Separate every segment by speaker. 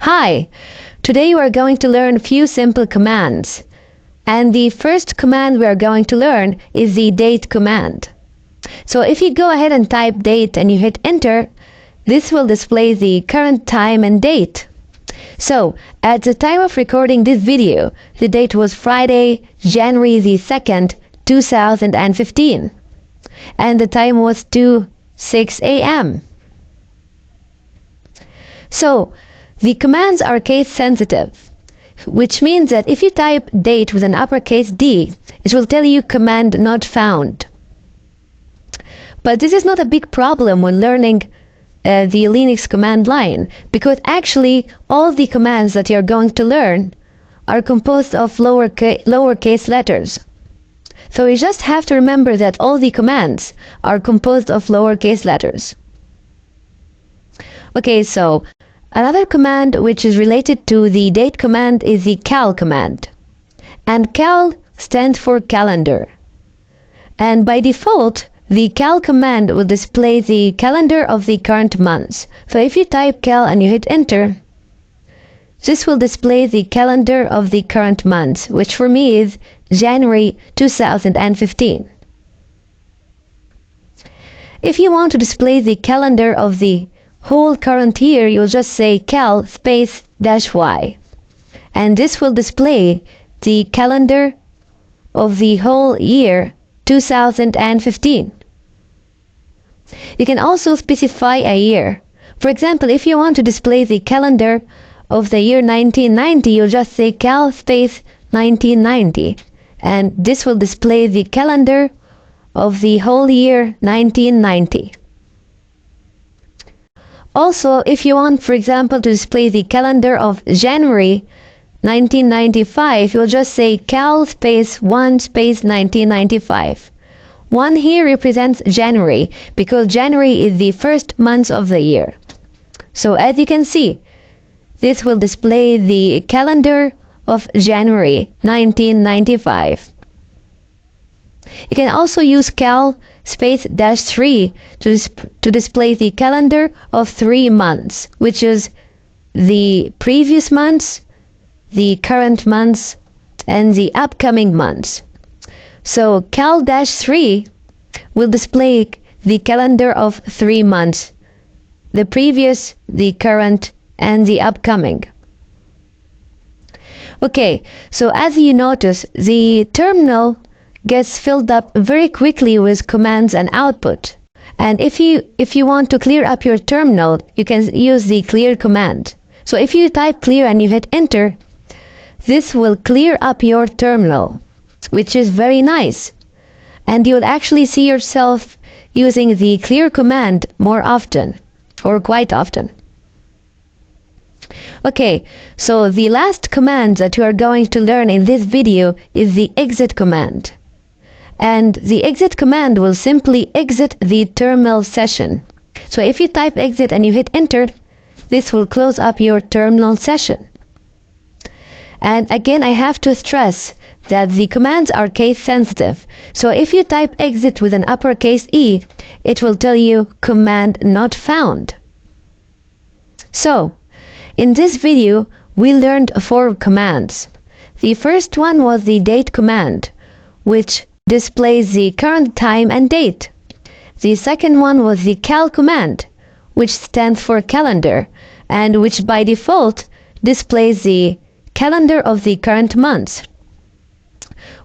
Speaker 1: Hi! Today we are going to learn a few simple commands. And the first command we are going to learn is the date command. So if you go ahead and type date and you hit enter, this will display the current time and date. So at the time of recording this video, the date was Friday, January the 2nd, 2015. And the time was 2:06 a.m. So the commands are case sensitive, which means that if you type date with an uppercase D, it will tell you command not found. But this is not a big problem when learning the Linux command line, because actually all the commands that you're going to learn are composed of lowercase letters. So you just have to remember that all the commands are composed of lowercase letters. Okay, so another command which is related to the date command is the cal command. And cal stands for calendar. And by default, the cal command will display the calendar of the current months. So if you type cal and you hit enter, this will display the calendar of the current months, which for me is January 2015. If you want to display the calendar of the whole current year, you'll just say cal space -y. And this will display the calendar of the whole year 2015. You can also specify a year. For example, if you want to display the calendar of the year 1990, you'll just say cal space 1990. And this will display the calendar of the whole year 1990. Also, if you want, for example, to display the calendar of January 1995, you'll just say cal space 1 space 1995. 1 here represents January, because January is the first month of the year. So as you can see, this will display the calendar of January 1995. You can also use cal space -3 to display the calendar of 3 months, which is the previous months, the current months, and the upcoming months. So cal -3 will display the calendar of 3 months, the previous, the current, and the upcoming. Okay, so as you notice, the terminal gets filled up very quickly with commands and output. And if you want to clear up your terminal, you can use the clear command. So if you type clear and you hit enter, this will clear up your terminal, which is very nice. And you'll actually see yourself using the clear command more often, or quite often. Okay, so the last command that you are going to learn in this video is the exit command. And the exit command will simply exit the terminal session. So if you type exit and you hit enter, this will close up your terminal session. And again, I have to stress that the commands are case sensitive. So if you type exit with an uppercase E, it will tell you command not found. So in this video, we learned 4 commands. The first one was the date command, which displays the current time and date. The second one was the cal command, which stands for calendar, and which by default displays the calendar of the current months.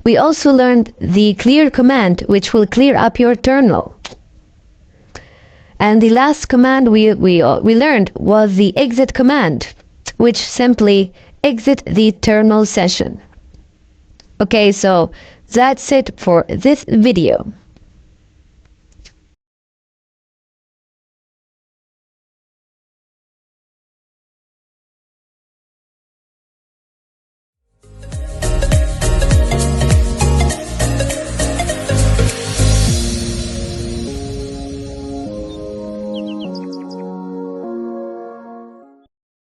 Speaker 1: We also learned the clear command, which will clear up your terminal. And the last command we learned was the exit command, which simply exit the terminal session. Okay, so that's it for this video.